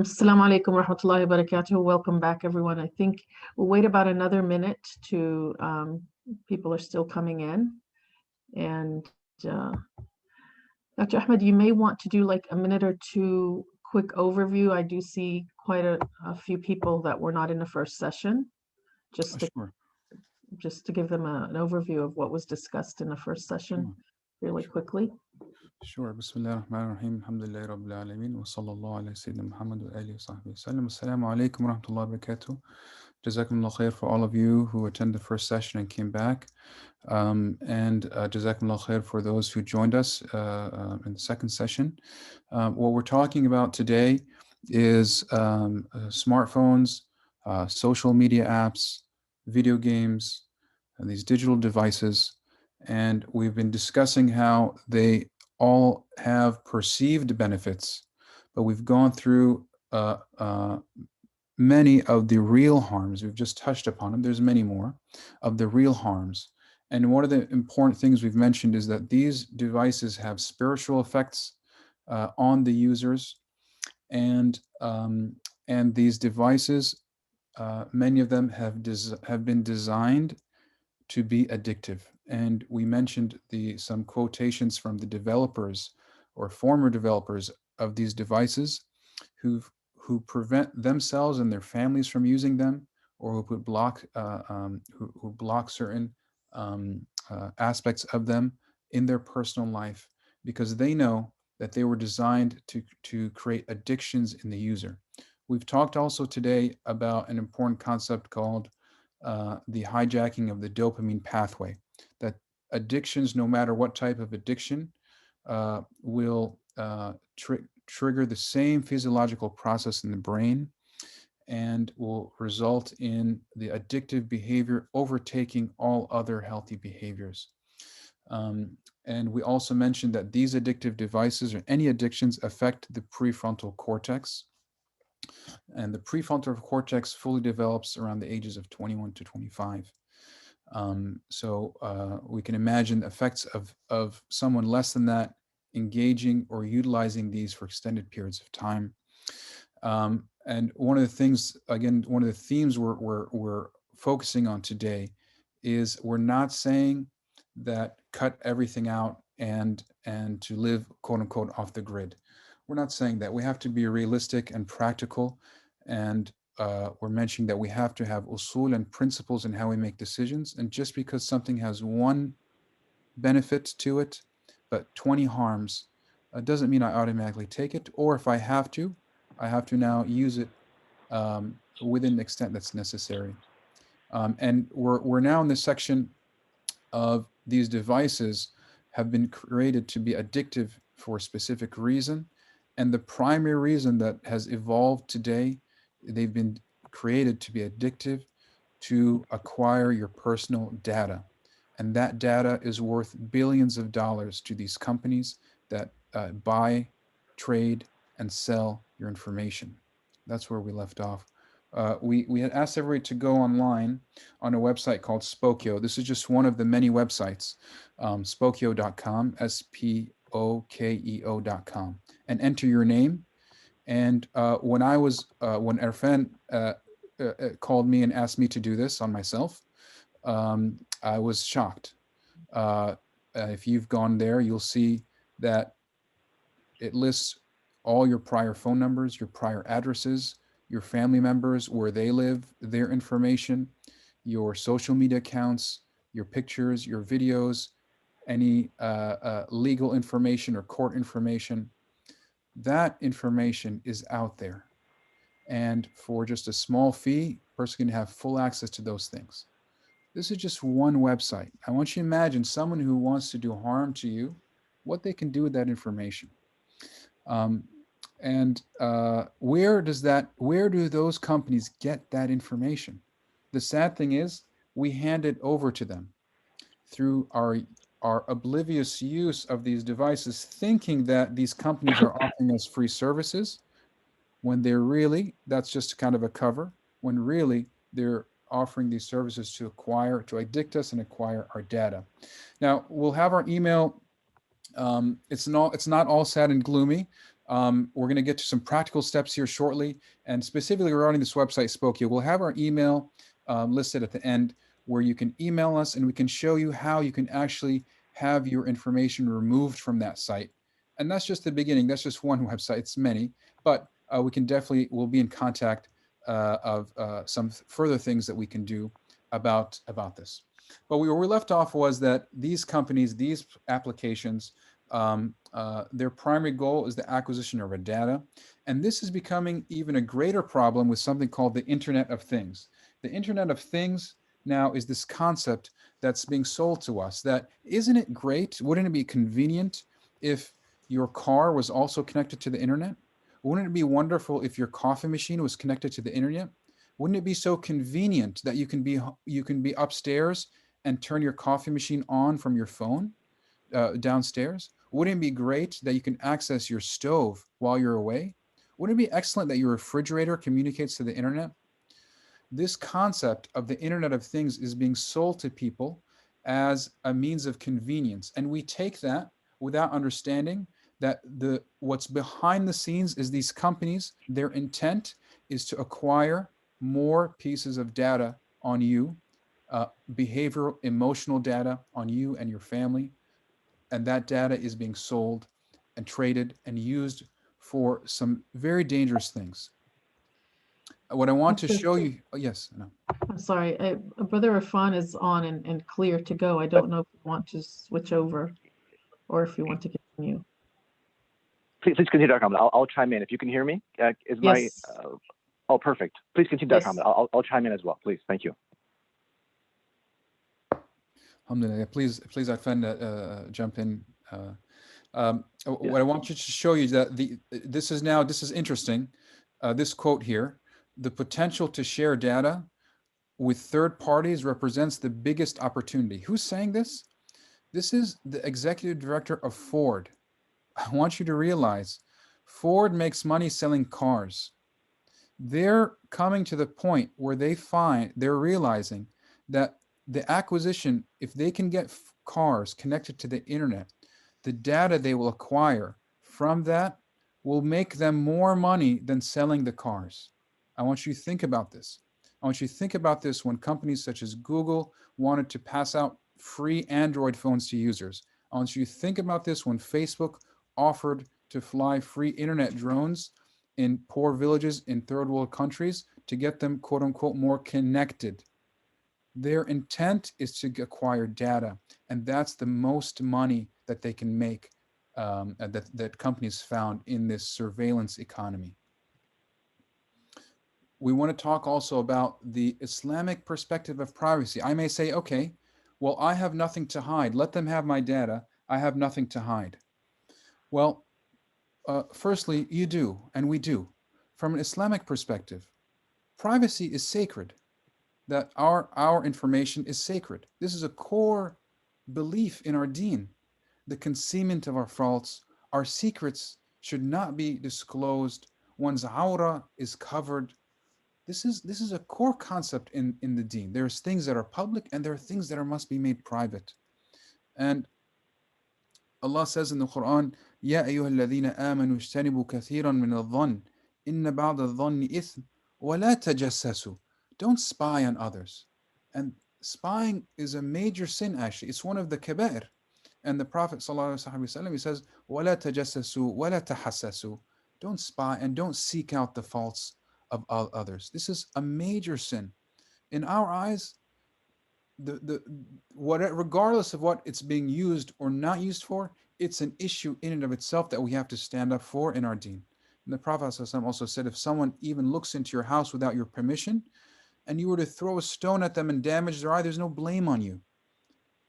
Assalamu alaikum wa rahmatullahi wa barakatuh. Welcome back, everyone. I think we'll wait about another minute to, people are still coming in. And Dr. Ahmed, you may want to do like a minute or two quick overview. I do see quite a few people that were not in the first session, just to, Sure. just to give them an overview of what was discussed in the first session Sure. really Sure. quickly. Sure. Bismillah ar-Rahman ar-Rahim. Alhamdulillah Rabbil Alameen. Wa sallallahu ala Sayyidina Muhammad wa alihi wa sahbihi wa sallam. Assalamu alaikum wa rahmatullahi wa barakatuh. Jazakumullah khair for all of you who attended the first session and came back. And Jazakumullah khair for those who joined us in the second session. What we're talking about today is smartphones, social media apps, video games, and these digital devices. And we've been discussing how they all have perceived benefits, but we've gone through many of the real harms. We've just touched upon them. There's many more of the real harms. And one of the important things we've mentioned is that these devices have spiritual effects on the users, and these devices, many of them have been designed to be addictive. And we mentioned some quotations from the developers or former developers of these devices who prevent themselves and their families from using them, or who put block who block certain aspects of them in their personal life, because they know that they were designed to create addictions in the user. We've talked also today about an important concept called the hijacking of the dopamine pathway, that addictions, no matter what type of addiction, will trigger the same physiological process in the brain and will result in the addictive behavior overtaking all other healthy behaviors. And we also mentioned that these addictive devices or any addictions affect the prefrontal cortex. And the prefrontal cortex fully develops around the ages of 21 to 25. So we can imagine the effects of someone less than that engaging or utilizing these for extended periods of time. And one of the things, again, one of the themes we're focusing on today is we're not saying that cut everything out and to live quote unquote off the grid. We're not saying that. We have to be realistic and practical, and we're mentioning that we have to have usul and principles in how we make decisions. And just because something has one benefit to it, but 20 harms, doesn't mean I automatically take it. Or if I have to now use it within the extent that's necessary. And we're now in this section of these devices have been created to be addictive for a specific reason. And the primary reason that has evolved today, they've been created to be addictive to acquire your personal data. And that data is worth billions of dollars to these companies that buy, trade, and sell your information. That's where we left off. We had asked everybody to go online on a website called Spokeo. This is just one of the many websites, spokeo.com, spokeo.com, and enter your name. And when Erfan called me and asked me to do this on myself, I was shocked. If you've gone there, you'll see that it lists all your prior phone numbers, your prior addresses, your family members, where they live, their information, your social media accounts, your pictures, your videos, any legal information or court information. That information is out there. And for just a small fee, a person can have full access to those things. This is just one website. I want you to imagine someone who wants to do harm to you, what they can do with that information. And where do those companies get that information? The sad thing is, we hand it over to them through our oblivious use of these devices, thinking that these companies are offering us free services, when that's just kind of a cover, when really they're offering these services to addict us and acquire our data. Now, we'll have our email. It's not all sad and gloomy. We're going to get to some practical steps here shortly, and specifically regarding this website, Spokio. We'll have our email listed at the end, where you can email us and we can show you how you can actually have your information removed from that site. And that's just the beginning. That's just one website. It's many, but we'll be in contact of some further things that we can do about this. But where we left off was that these companies, these applications, their primary goal is the acquisition of our data. And this is becoming even a greater problem with something called the Internet of Things. The Internet of Things now is this concept that's being sold to us. That isn't it great? Wouldn't it be convenient if your car was also connected to the internet? Wouldn't it be wonderful if your coffee machine was connected to the internet? Wouldn't it be so convenient that you can be upstairs and turn your coffee machine on from your phone downstairs? Wouldn't it be great that you can access your stove while you're away? Wouldn't it be excellent that your refrigerator communicates to the internet? This concept of the Internet of Things is being sold to people as a means of convenience. And we take that without understanding that what's behind the scenes is these companies, their intent is to acquire more pieces of data on you, behavioral, emotional data on you and your family. And that data is being sold and traded and used for some very dangerous things. What I want to show you, oh, yes, no. I'm sorry, Brother Irfan is on and clear to go. I don't know if you want to switch over or if you want to continue. Please continue, Dr. Ahmed. I'll chime in if you can hear me. Yes. Oh, perfect. Please continue, Dr. Yes. Ahmed. I'll chime in as well, please. Thank you. Alhamdulillah. Please, Irfan, jump in. What I want you to show you is that this is interesting. This quote here: the potential to share data with third parties represents the biggest opportunity. Who's saying this? This is the executive director of Ford. I want you to realize Ford makes money selling cars. They're coming to the point where they're realizing that the acquisition, if they can get cars connected to the internet, the data they will acquire from that will make them more money than selling the cars. I want you to think about this. I want you to think about this when companies such as Google wanted to pass out free Android phones to users. I want you to think about this when Facebook offered to fly free internet drones in poor villages in third world countries to get them, quote unquote, more connected. Their intent is to acquire data, and that's the most money that they can make, that companies found in this surveillance economy. We want to talk also about the Islamic perspective of privacy. I may say, okay, well, I have nothing to hide. Let them have my data. I have nothing to hide. Well, firstly, you do, and we do. From an Islamic perspective, privacy is sacred, that our information is sacred. This is a core belief in our deen. The concealment of our faults, our secrets should not be disclosed. One's aura is covered. This is a core concept in the deen. There's things that are public and there are things that must be made private. And Allah says in the Quran, يَا أَيُّهَا الَّذِينَ آمَنُوا اجْتَنِبُوا كَثِيرًا مِنَ الظَّنِّ إِنَّ بَعْضَ الظَّنِّ إِثْمٌ وَلَا تَجَسَّسُوا. Don't spy on others. And spying is a major sin, actually. It's one of the kabair. And the Prophet ﷺ, he says, وَلَا تَجَسَّسُوا وَلَا تَحَسَّسُوا. Don't spy and don't seek out the faults of others. This is a major sin. In our eyes, regardless of what it's being used or not used for, it's an issue in and of itself that we have to stand up for in our deen. And the Prophet ﷺ also said, if someone even looks into your house without your permission, and you were to throw a stone at them and damage their eye, there's no blame on you.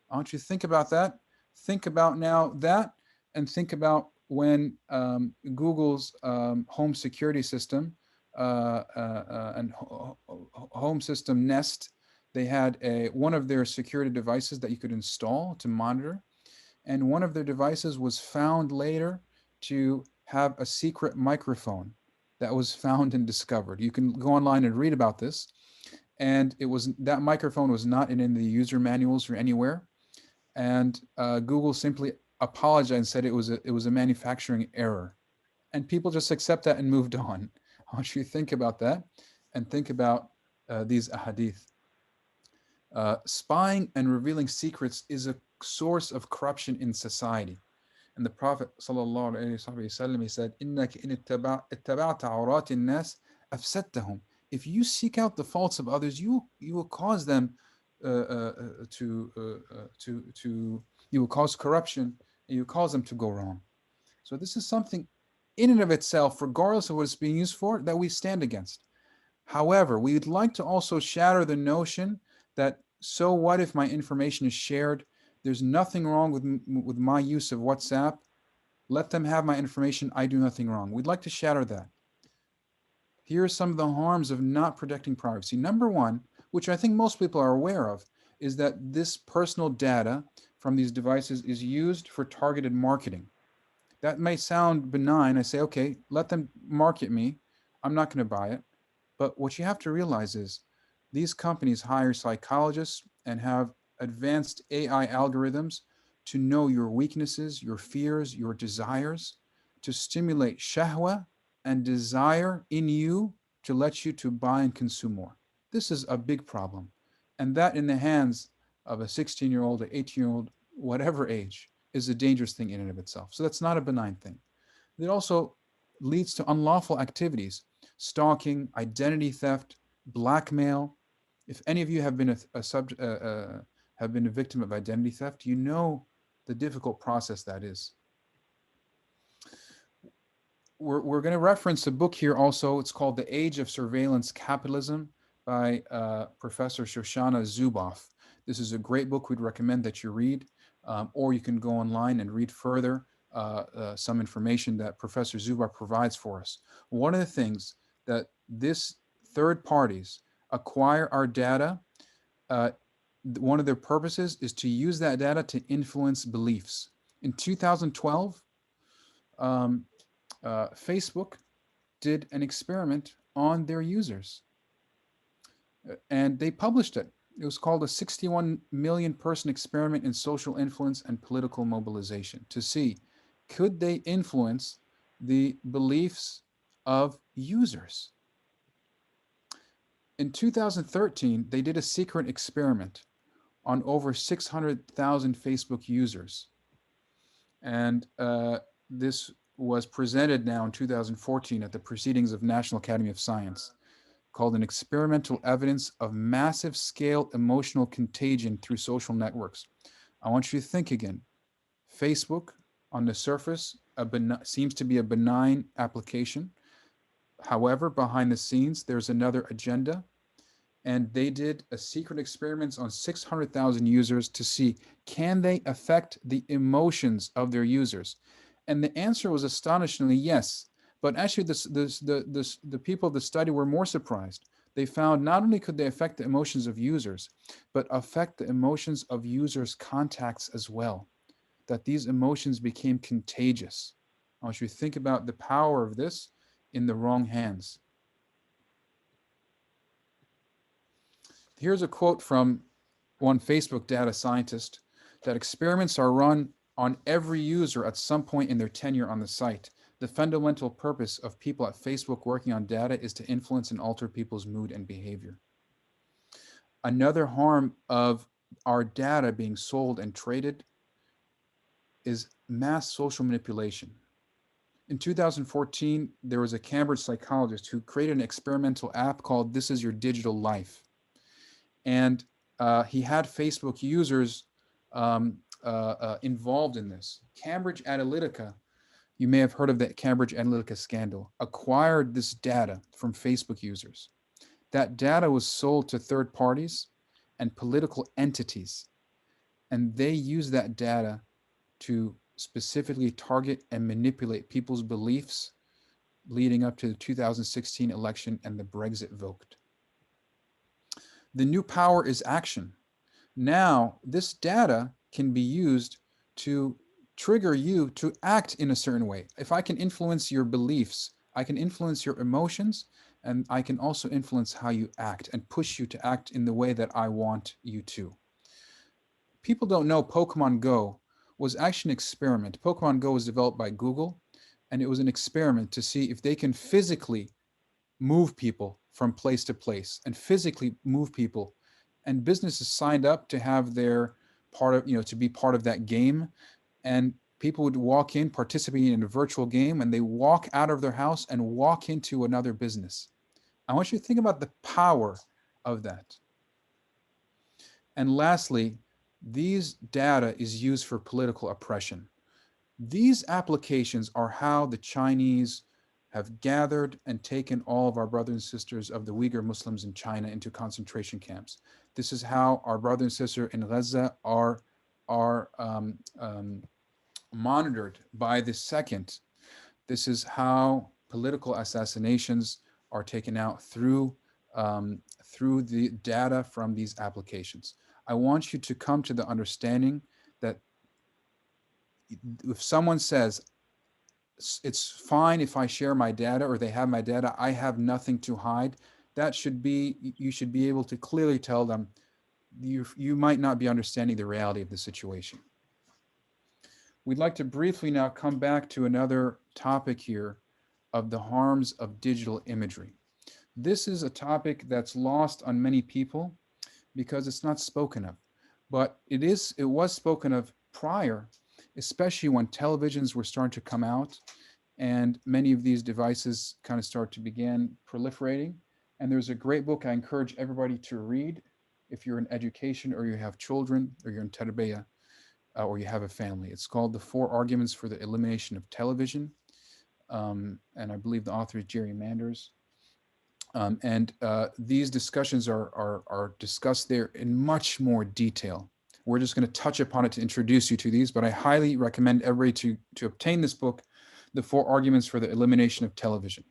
I want you to think about that. Think about now that, and think about when Google's home security system and home system Nest, they had one of their security devices that you could install to monitor. And one of their devices was found later to have a secret microphone that was found and discovered. You can go online and read about this. And that microphone was not in the user manuals or anywhere. And Google simply apologized and said it was a manufacturing error. and people just accept that and moved on. I want you to think about that and think about these ahadith. Spying and revealing secrets is a source of corruption in society. And the Prophet sallallahu alaihi wasallam, he said, "Innaka in ittaba'ta awrat an-nas afsadtahum." If you seek out the faults of others, you will cause them to you will cause corruption, and you cause them to go wrong. So this is something in and of itself, regardless of what it's being used for, that we stand against. However, we would like to also shatter the notion that, so what if my information is shared? There's nothing wrong with my use of WhatsApp. Let them have my information. I do nothing wrong. We'd like to shatter that. Here are some of the harms of not protecting privacy. Number one, which I think most people are aware of, is that this personal data from these devices is used for targeted marketing. That may sound benign. I say, okay, let them market me. I'm not going to buy it. But what you have to realize is these companies hire psychologists and have advanced AI algorithms to know your weaknesses, your fears, your desires, to stimulate shahwa and desire in you to let you to buy and consume more. This is a big problem. And that in the hands of a 16-year-old, an 18-year-old, whatever age, is a dangerous thing in and of itself. So that's not a benign thing. It also leads to unlawful activities, stalking, identity theft, blackmail. If any of you have been have been a victim of identity theft, you know the difficult process that is. We're going to reference a book here also. It's called The Age of Surveillance Capitalism by Professor Shoshana Zuboff. This is a great book we'd recommend that you read, or you can go online and read further some information that Professor Zuboff provides for us. One of the things that this third parties acquire our data, one of their purposes is to use that data to influence beliefs. In 2012, Facebook did an experiment on their users, and they published it. It was called a 61 million person experiment in social influence and political mobilization to see, could they influence the beliefs of users? In 2013, they did a secret experiment on over 600,000 Facebook users. And this was presented now in 2014 at the Proceedings of National Academy of Science, called an experimental evidence of massive scale emotional contagion through social networks. I want you to think again. Facebook, on the surface, seems to be a benign application. However, behind the scenes, there's another agenda. And they did a secret experiments on 600,000 users to see, can they affect the emotions of their users? And the answer was astonishingly yes. But actually, the people of the study were more surprised. They found not only could they affect the emotions of users, but affect the emotions of users' contacts as well, that these emotions became contagious. I want you to think about the power of this in the wrong hands. Here's a quote from one Facebook data scientist, that experiments are run on every user at some point in their tenure on the site. The fundamental purpose of people at Facebook working on data is to influence and alter people's mood and behavior. Another harm of our data being sold and traded is mass social manipulation. In 2014, there was a Cambridge psychologist who created an experimental app called This Is Your Digital Life. And he had Facebook users involved in this. Cambridge Analytica, you may have heard of the Cambridge Analytica scandal, acquired this data from Facebook users. That data was sold to third parties and political entities, and they used that data to specifically target and manipulate people's beliefs leading up to the 2016 election and the Brexit vote. The new power is action. Now, this data can be used to trigger you to act in a certain way. If I can influence your beliefs, I can influence your emotions, and I can also influence how you act and push you to act in the way that I want you to. People don't know Pokemon Go was actually an experiment. Pokemon Go was developed by Google, And it was an experiment to see if they can physically move people from place to place and physically move people. And businesses signed up to have their part of, to be part of that game. And people would walk in participating in a virtual game, and they walk out of their house and walk into another business. I want you to think about the power of that. And lastly, these data is used for political oppression. These applications are how the Chinese have gathered and taken all of our brothers and sisters of the Uyghur Muslims in China into concentration camps. This is how our brothers and sisters in Gaza are monitored by the second. This is how political assassinations are taken out through the data from these applications. I want you to come to the understanding that if someone says, it's fine if I share my data or they have my data, I have nothing to hide, that should be, you should be able to clearly tell them you might not be understanding the reality of the situation. We'd like to briefly now come back to another topic here of the harms of digital imagery. This is a topic that's lost on many people because it's not spoken of, but it was spoken of prior, especially when televisions were starting to come out and many of these devices kind of start to begin proliferating. And there's a great book I encourage everybody to read if you're in education or you have children or you're in tarbiyah or you have a family. It's called The 4 Arguments for the Elimination of Television. And I believe the author is Jerry Manders. These discussions are discussed there in much more detail. We're just going to touch upon it to introduce you to these, but I highly recommend everybody to obtain this book, The 4 Arguments for the Elimination of Television.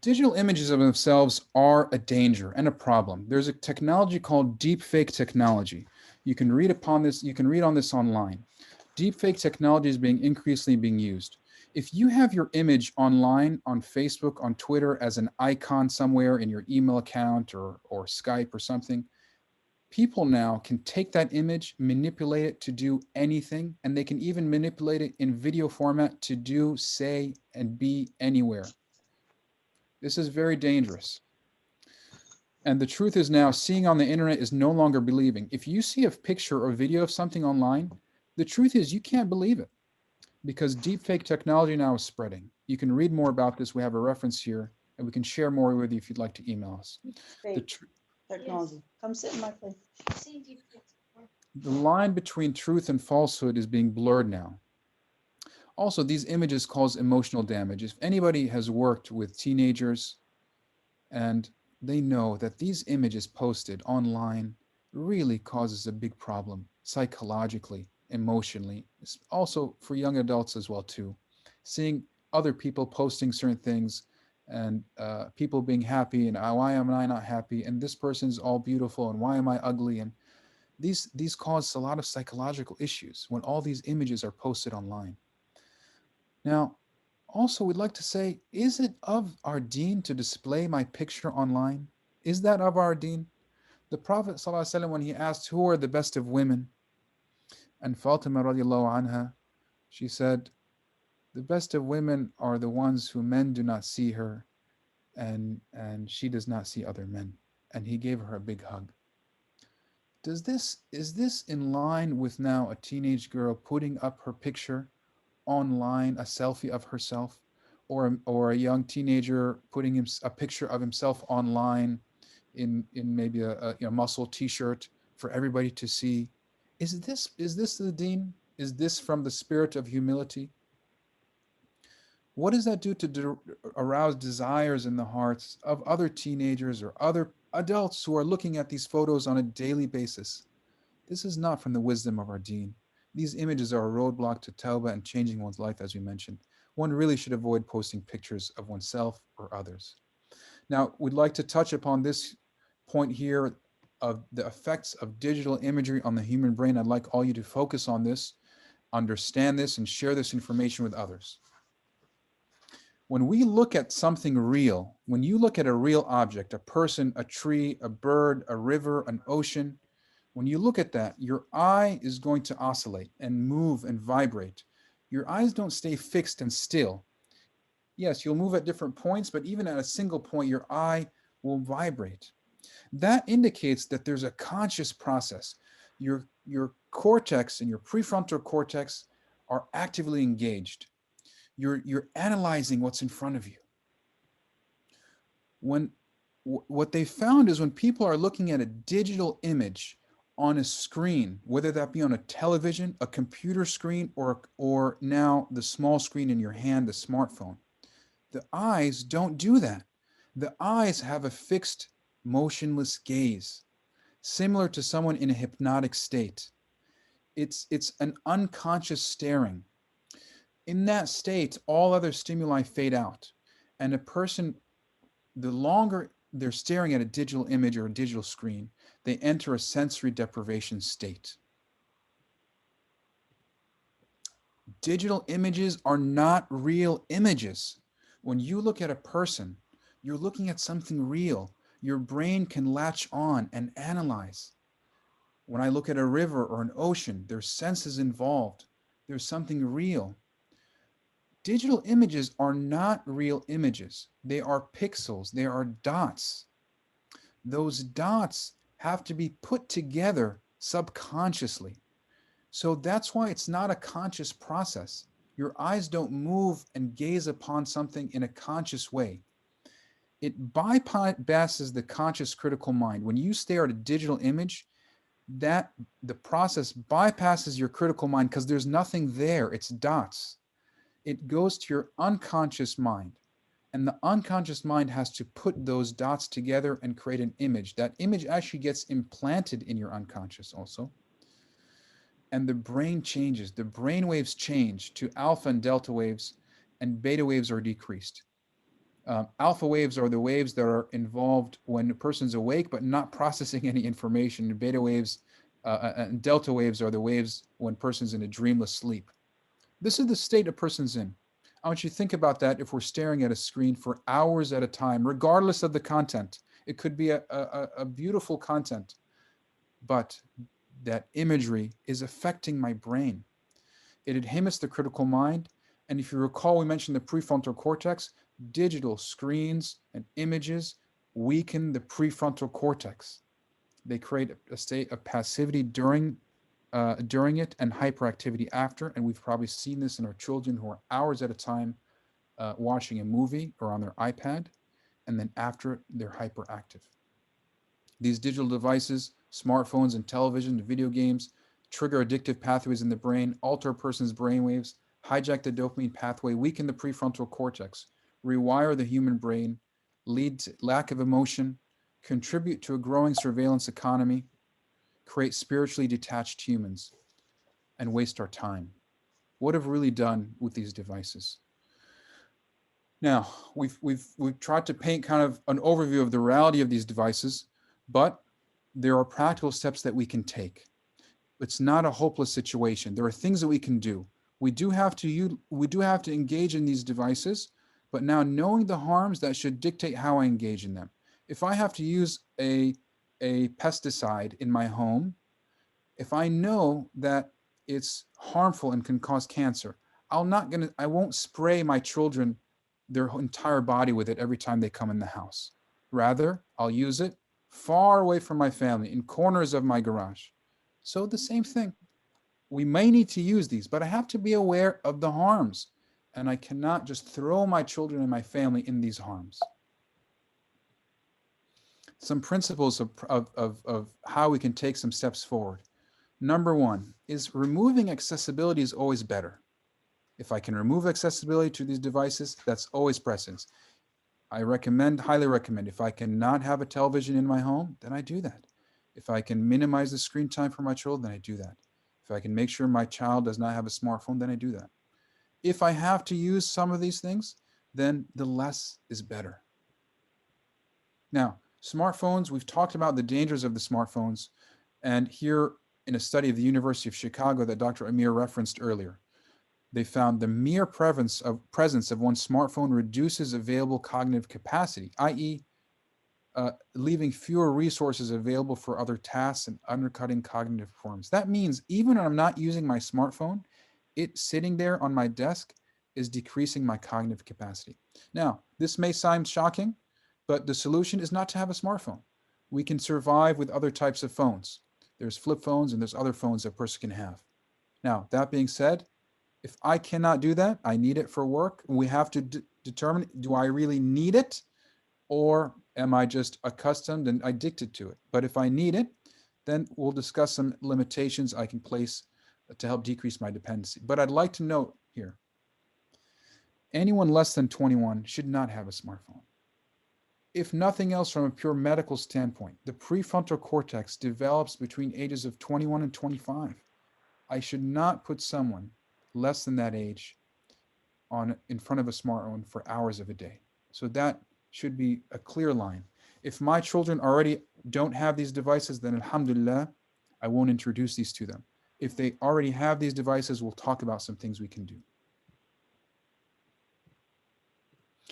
Digital images of themselves are a danger and a problem. There's a technology called deepfake technology. You can read upon this, you can read on this online. Deepfake technology is increasingly being used. If you have your image online on Facebook, on Twitter as an icon somewhere in your email account or Skype or something, people now can take that image, manipulate it to do anything, and they can even manipulate it in video format to do, say, and be anywhere. This is very dangerous. And the truth is now, seeing on the internet is no longer believing. If you see a picture or video of something online, the truth is you can't believe it because deepfake technology now is spreading. You can read more about this. We have a reference here, and we can share more with you if you'd like to email us. Technology. Yes. Come sit in my place. The line between truth and falsehood is being blurred now. Also, these images cause emotional damage. If anybody has worked with teenagers and they know that these images posted online really causes a big problem psychologically, emotionally, also for young adults as well too. Seeing other people posting certain things and people being happy and why am I not happy and this person's all beautiful and why am I ugly, and these cause a lot of psychological issues when all these images are posted online. Now, also we'd like to say, is it of our deen to display my picture online? Is that of our deen? The Prophet ﷺ, when he asked who are the best of women, and Fatima radiallahu anha, she said, the best of women are the ones who men do not see her and she does not see other men. And he gave her a big hug. Is this in line with now a teenage girl putting up her picture online, a selfie of herself, or a young teenager putting a picture of himself online in maybe a muscle t-shirt for everybody to see? Is this the deen? Is this from the spirit of humility? What does that do to arouse desires in the hearts of other teenagers or other adults who are looking at these photos on a daily basis? This is not from the wisdom of our deen. These images are a roadblock to tawbah and changing one's life, as we mentioned. One really should avoid posting pictures of oneself or others. Now, we'd like to touch upon this point here of the effects of digital imagery on the human brain. I'd like all you to focus on this, understand this, and share this information with others. When we look at something real, when you look at a real object, a person, a tree, a bird, a river, an ocean, when you look at that, your eye is going to oscillate and move and vibrate. Your eyes don't stay fixed and still. Yes, you'll move at different points, but even at a single point, your eye will vibrate. That indicates that there's a conscious process. Your cortex and your prefrontal cortex are actively engaged. You're analyzing what's in front of you. What they found is when people are looking at a digital image on a screen, whether that be on a television, a computer screen, or now the small screen in your hand, the smartphone, the eyes don't do that. The eyes have a fixed, motionless gaze, similar to someone in a hypnotic state. It's an unconscious staring. In that state, all other stimuli fade out, and a person, the longer they're staring at a digital image or a digital screen, they enter a sensory deprivation state. Digital images are not real images. When you look at a person, you're looking at something real. Your brain can latch on and analyze. When I look at a river or an ocean, there's senses involved. There's something real. Digital images are not real images. They are pixels. They are dots. Those dots have to be put together subconsciously. So that's why it's not a conscious process. Your eyes don't move and gaze upon something in a conscious way. It bypasses the conscious critical mind. When you stare at a digital image, that the process bypasses your critical mind because there's nothing there. It's dots. It goes to your unconscious mind. And the unconscious mind has to put those dots together and create an image. That image actually gets implanted in your unconscious also. And the brain changes. The brain waves change to alpha and delta waves, and beta waves are decreased. Alpha waves are the waves that are involved when a person's awake but not processing any information. And beta waves and delta waves are the waves when a person's in a dreamless sleep. This is the state a person's in. I want you to think about that if we're staring at a screen for hours at a time, regardless of the content. It could be a beautiful content, but that imagery is affecting my brain. It inhibits the critical mind. And if you recall, we mentioned the prefrontal cortex. Digital screens and images weaken the prefrontal cortex. They create a state of passivity during it and hyperactivity after. And we've probably seen this in our children who are hours at a time watching a movie or on their iPad, and then after they're hyperactive. These digital devices, smartphones and television and video games, trigger addictive pathways in the brain, alter a person's brainwaves, hijack the dopamine pathway, weaken the prefrontal cortex, rewire the human brain, lead to lack of emotion, contribute to a growing surveillance economy, create spiritually detached humans, and waste our time. What have we really done with these devices? Now, we've tried to paint kind of an overview of the reality of these devices, but there are practical steps that we can take. It's not a hopeless situation. There are things that we can do. We do have to engage in these devices, but now knowing the harms, that should dictate how I engage in them. If I have to use a pesticide in my home, if I know that it's harmful and can cause cancer, I won't spray my children their entire body with it every time they come in the house. Rather, I'll use it far away from my family, in corners of my garage. So the same thing. We may need to use these, but I have to be aware of the harms, and I cannot just throw my children and my family in these harms. Some principles of how we can take some steps forward. Number one is removing accessibility is always better. If I can remove accessibility to these devices, that's always precedence. I highly recommend, if I cannot have a television in my home, then I do that. If I can minimize the screen time for my children, then I do that. If I can make sure my child does not have a smartphone, then I do that. If I have to use some of these things, then the less is better. Now, smartphones, we've talked about the dangers of the smartphones, and here in a study of the University of Chicago that Dr. Amir referenced earlier, they found the mere presence of one smartphone reduces available cognitive capacity, i.e., leaving fewer resources available for other tasks and undercutting cognitive performance. That means even when I'm not using my smartphone, it sitting there on my desk is decreasing my cognitive capacity. Now, this may sound shocking, but the solution is not to have a smartphone. We can survive with other types of phones. There's flip phones and there's other phones a person can have. Now, that being said, if I cannot do that, I need it for work. We have to determine, do I really need it, or am I just accustomed and addicted to it? But if I need it, then we'll discuss some limitations I can place to help decrease my dependency. But I'd like to note here, anyone less than 21 should not have a smartphone. If nothing else, from a pure medical standpoint, the prefrontal cortex develops between ages of 21 and 25. I should not put someone less than that age in front of a smartphone for hours of a day. So that should be a clear line. If my children already don't have these devices, then alhamdulillah, I won't introduce these to them. If they already have these devices, we'll talk about some things we can do.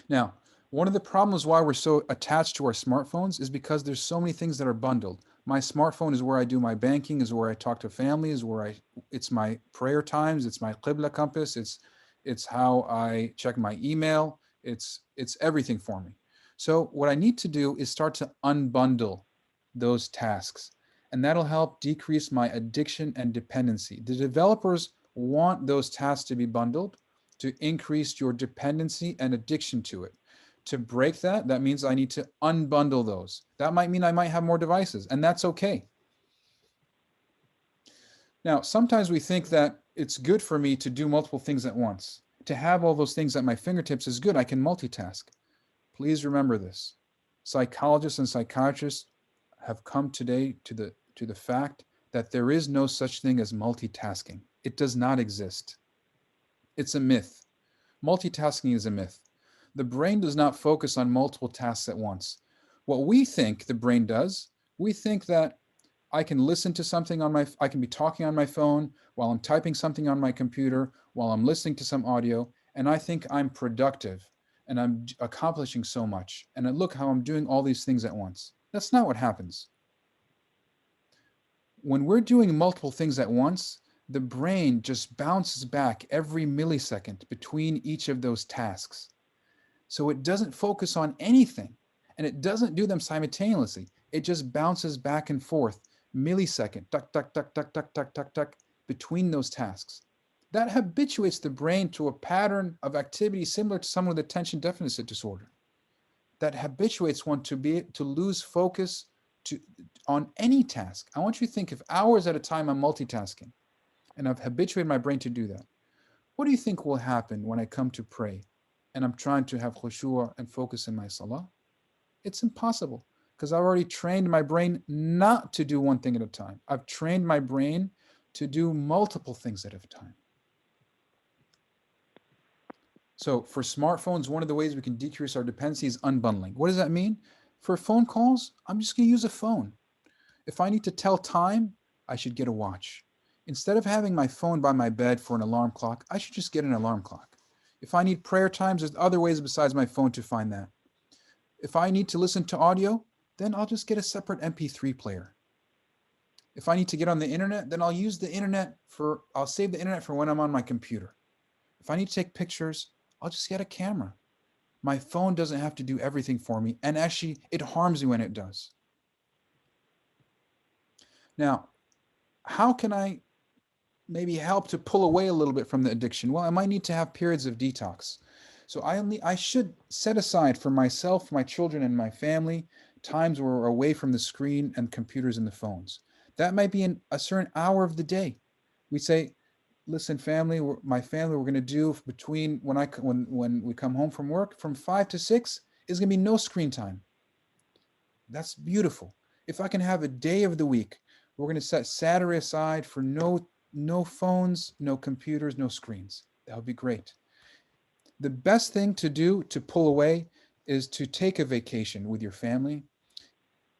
Now, one of the problems why we're so attached to our smartphones is because there's so many things that are bundled. My smartphone is where I do my banking, is where I talk to family, is where it's my prayer times, it's my Qibla compass, it's how I check my email, it's everything for me. So what I need to do is start to unbundle those tasks, and that'll help decrease my addiction and dependency. The developers want those tasks to be bundled to increase your dependency and addiction to it. To break that, that means I need to unbundle those. That might mean I might have more devices, and that's okay. Now, sometimes we think that it's good for me to do multiple things at once. To have all those things at my fingertips is good. I can multitask. Please remember this. Psychologists and psychiatrists have come today to the fact that there is no such thing as multitasking. It does not exist. It's a myth. Multitasking is a myth. The brain does not focus on multiple tasks at once. What we think the brain does, we think that I can listen to something I can be talking on my phone while I'm typing something on my computer, while I'm listening to some audio, and I think I'm productive and I'm accomplishing so much. And look how I'm doing all these things at once. That's not what happens. When we're doing multiple things at once, the brain just bounces back every millisecond between each of those tasks. So it doesn't focus on anything, and it doesn't do them simultaneously. It just bounces back and forth, millisecond, tuck, tuck, tuck, tuck, tuck, tuck, tuck, tuck, between those tasks. That habituates the brain to a pattern of activity similar to someone with attention deficit disorder. That habituates one to lose focus on any task. I want you to think, if hours at a time I'm multitasking, and I've habituated my brain to do that, what do you think will happen when I come to pray and I'm trying to have khushu' and focus in my salah? It's impossible, because I've already trained my brain not to do one thing at a time. I've trained my brain to do multiple things at a time. So for smartphones, one of the ways we can decrease our dependency is unbundling. What does that mean? For phone calls, I'm just going to use a phone. If I need to tell time, I should get a watch. Instead of having my phone by my bed for an alarm clock, I should just get an alarm clock. If I need prayer times, there's other ways besides my phone to find that. If I need to listen to audio, then I'll just get a separate MP3 player. If I need to get on the internet, then I'll save the internet for when I'm on my computer. If I need to take pictures, I'll just get a camera. My phone doesn't have to do everything for me, and actually it harms me when it does. Now, how can I maybe help to pull away a little bit from the addiction? Well, I might need to have periods of detox. So I should set aside for myself, my children, and my family times where we're away from the screen and computers and the phones. That might be in a certain hour of the day. We say, listen, family, we're going to do between when we come home from work, from 5 to 6 is going to be no screen time. That's beautiful. If I can have a day of the week, we're going to set Saturday aside for no phones, no computers, no screens. That would be great. The best thing to do to pull away is to take a vacation with your family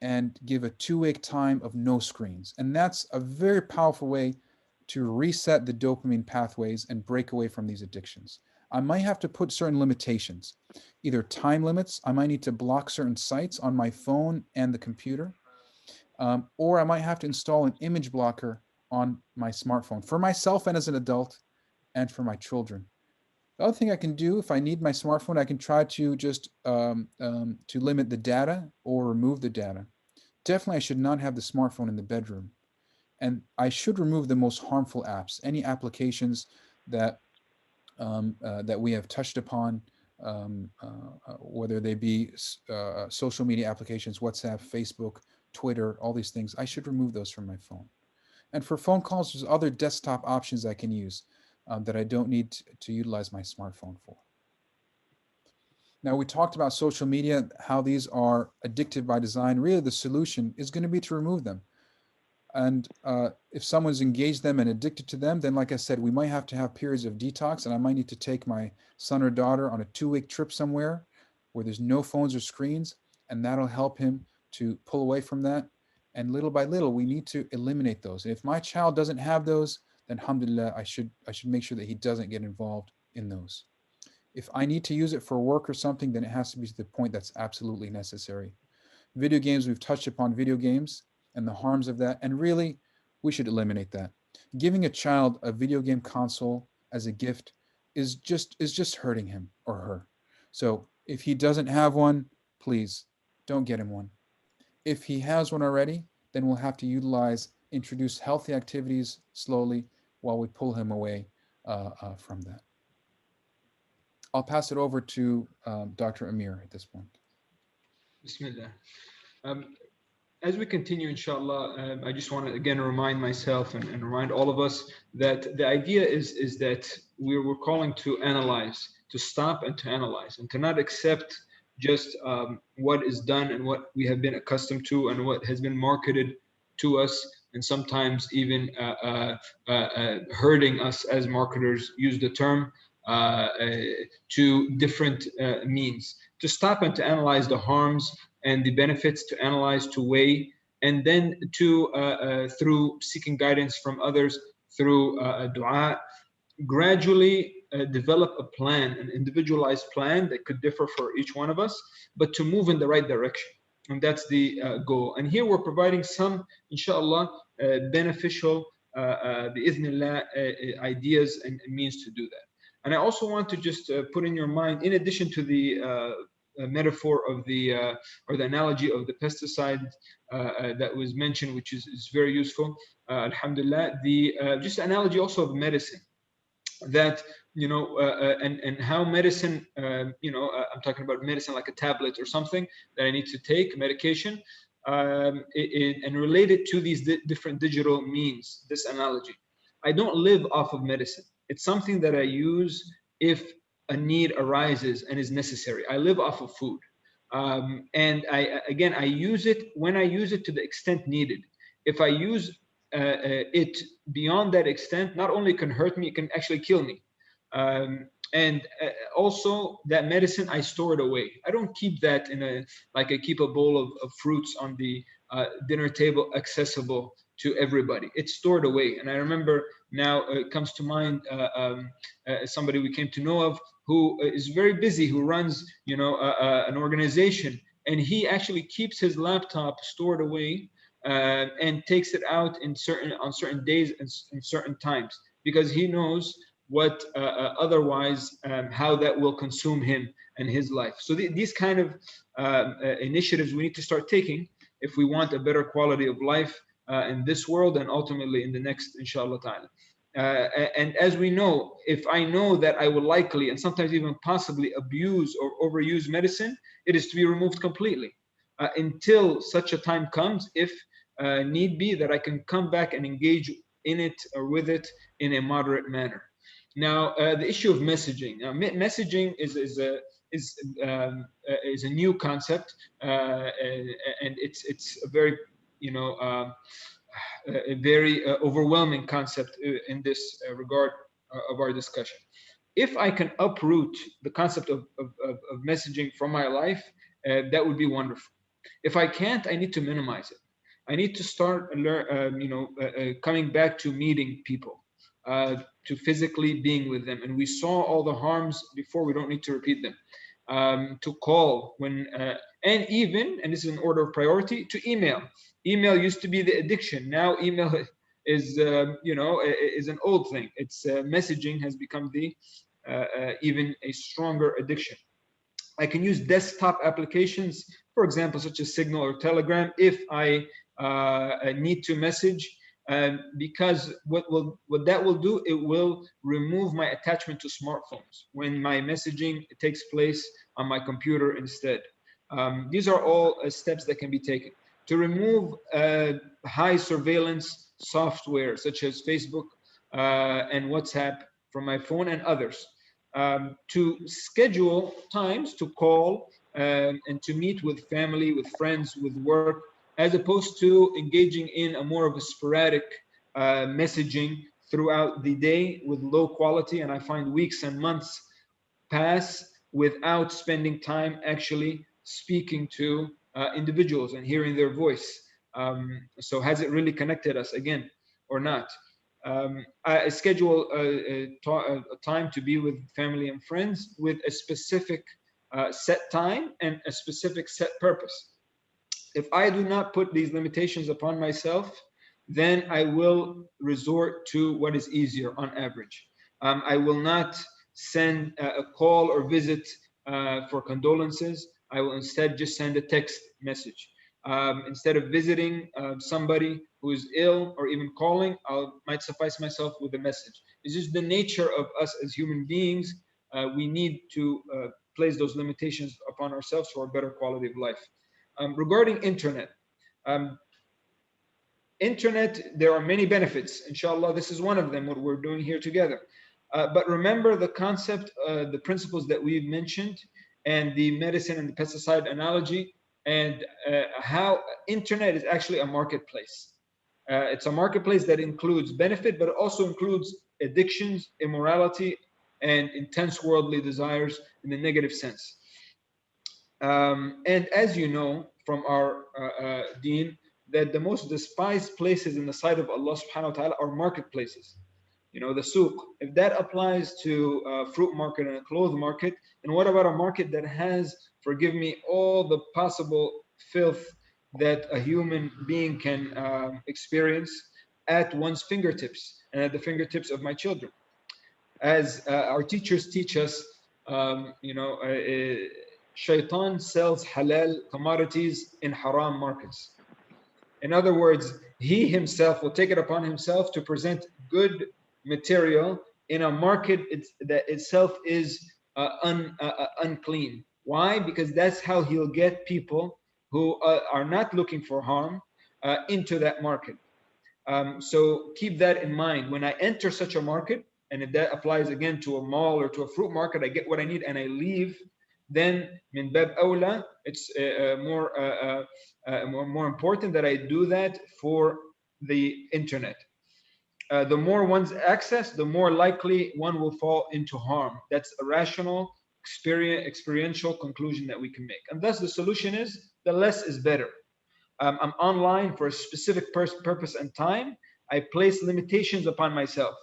and give a 2-week time of no screens. And that's a very powerful way to reset the dopamine pathways and break away from these addictions. I might have to put certain limitations, either time limits. I might need to block certain sites on my phone and the computer, or I might have to install an image blocker on my smartphone. For myself and as an adult, and for my children. The other thing I can do, if I need my smartphone, I can try to just to limit the data or remove the data. Definitely, I should not have the smartphone in the bedroom. And I should remove the most harmful apps, any applications that that we have touched upon, whether they be social media applications, WhatsApp, Facebook, Twitter, all these things. I should remove those from my phone. And for phone calls, there's other desktop options I can use that I don't need to utilize my smartphone for. Now, we talked about social media, how these are addictive by design. Really, the solution is going to be to remove them. And if someone's engaged them and addicted to them, then like I said, we might have to have periods of detox, and I might need to take my son or daughter on a 2-week trip somewhere where there's no phones or screens, and that'll help him to pull away from that. And little by little, we need to eliminate those. And if my child doesn't have those, then alhamdulillah, I should make sure that he doesn't get involved in those. If I need to use it for work or something, then it has to be to the point that's absolutely necessary. Video games, we've touched upon video games and the harms of that, and really, we should eliminate that. Giving a child a video game console as a gift is just hurting him or her. So if he doesn't have one, please don't get him one. If he has one already, then we'll have to introduce healthy activities slowly while we pull him away from that. I'll pass it over to Dr. Amir at this point. Bismillah. As we continue, inshallah, I just want to again remind myself and remind all of us that the idea is that we're calling to analyze, to stop and to analyze, and to not accept just what is done and what we have been accustomed to and what has been marketed to us, and sometimes even hurting us as marketers use the term to different means. To stop and to analyze the harms and the benefits, to analyze, to weigh, and then to through seeking guidance from others, through dua, gradually develop a plan, an individualized plan that could differ for each one of us, but to move in the right direction. And that's the goal. And here we're providing some, inshallah, beneficial, bi-idhnillah, ideas and means to do that. And I also want to just put in your mind, in addition to the metaphor of the or the analogy of the pesticide that was mentioned, which is very useful, alhamdulillah, the just analogy also of medicine, that and how medicine, I'm talking about medicine like a tablet or something that I need to take, medication, and related to these different digital means, this analogy. I don't live off of medicine. It's something that I use if a need arises and is necessary. I live off of food. And I use it when I use it to the extent needed. If I use it beyond that extent, not only can hurt me, it can actually kill me. And also that medicine, I store it away. I don't keep that like I keep a bowl of fruits on the dinner table accessible to everybody. It's stored away. And I remember now it comes to mind somebody we came to know of who is very busy, who runs an organization, and he actually keeps his laptop stored away and takes it out on certain days and in certain times, because he knows what otherwise how that will consume him and his life. So these kind of initiatives we need to start taking if we want a better quality of life in this world and ultimately in the next, inshallah ta'ala. And as we know, if I know that I will likely and sometimes even possibly abuse or overuse medicine, it is to be removed completely until such a time comes, if need be, that I can come back and engage in it or with it in a moderate manner. Now, the issue of messaging. Now, messaging is a new concept, and it's a very a very overwhelming concept in this regard of our discussion. If I can uproot the concept of messaging from my life, that would be wonderful. If I can't, I need to minimize it. I need to start coming back to meeting people, to physically being with them. And we saw all the harms before, we don't need to repeat them. To call when, and even, and this is an order of priority, to email. Email used to be the addiction. Now email is, is an old thing. It's messaging has become the even a stronger addiction. I can use desktop applications, for example, such as Signal or Telegram, if I need to message, because what that will do, it will remove my attachment to smartphones when my messaging takes place on my computer instead. These are all steps that can be taken to remove high surveillance software such as Facebook and WhatsApp from my phone and others. To schedule times to call and to meet with family, with friends, with work, as opposed to engaging in a more of a sporadic messaging throughout the day with low quality. And I find weeks and months pass without spending time actually speaking to individuals and hearing their voice. So has it really connected us again or not? I schedule a time to be with family and friends with a specific set time and a specific set purpose. If I do not put these limitations upon myself, then I will resort to what is easier on average. I will not send a call or visit for condolences. I will instead just send a text message. Instead of visiting somebody who is ill or even calling, I might suffice myself with a message. It's just the nature of us as human beings. We need to place those limitations upon ourselves for a better quality of life. Regarding internet, there are many benefits. Inshallah, this is one of them, what we're doing here together. But remember the concept, the principles that we've mentioned, and the medicine and the pesticide analogy, and how internet is actually a marketplace. It's a marketplace that includes benefit, but it also includes addictions, immorality, and intense worldly desires in the negative sense. And as you know from our deen, that the most despised places in the sight of Allah subhanahu wa ta'ala are marketplaces. The souk. If that applies to a fruit market and a clothes market, and what about a market that has, forgive me, all the possible filth that a human being can experience at one's fingertips and at the fingertips of my children? As our teachers teach us, Shaitan sells halal commodities in haram markets. In other words, he himself will take it upon himself to present good material in a market that itself is unclean. Why? Because that's how he'll get people who are not looking for harm into that market. So keep that in mind. When I enter such a market, and if that applies again to a mall or to a fruit market, I get what I need and I leave, then min bab awla, it's more important that I do that for the internet. The more one's access, the more likely one will fall into harm. That's a rational, experiential conclusion that we can make. And thus the solution is, the less is better. I'm online for a specific purpose and time. I place limitations upon myself.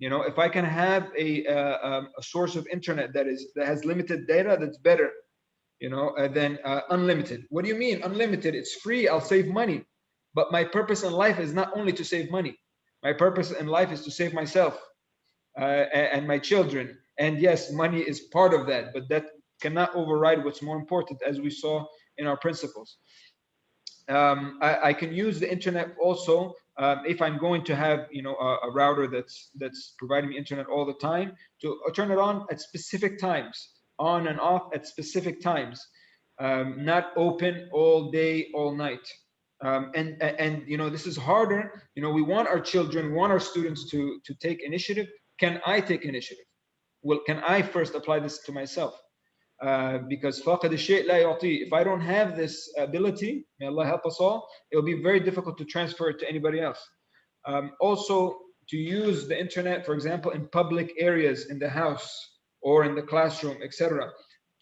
If I can have a source of internet that has limited data, that's better, than unlimited. What do you mean unlimited? It's free, I'll save money. But my purpose in life is not only to save money. My purpose in life is to save myself and my children. And yes, money is part of that, but that cannot override what's more important, as we saw in our principles. I can use the internet also if I'm going to have a router that's providing me internet all the time, to turn it on at specific times, on and off at specific times, not open all day, all night. And this is harder. We want our children, we want our students to take initiative. Can I take initiative? Well, can I first apply this to myself? Because فاقد الشيء لا يعطيه. If I don't have this ability, may Allah help us all, it will be very difficult to transfer it to anybody else. Also, to use the internet, for example, in public areas, in the house or in the classroom, etc.,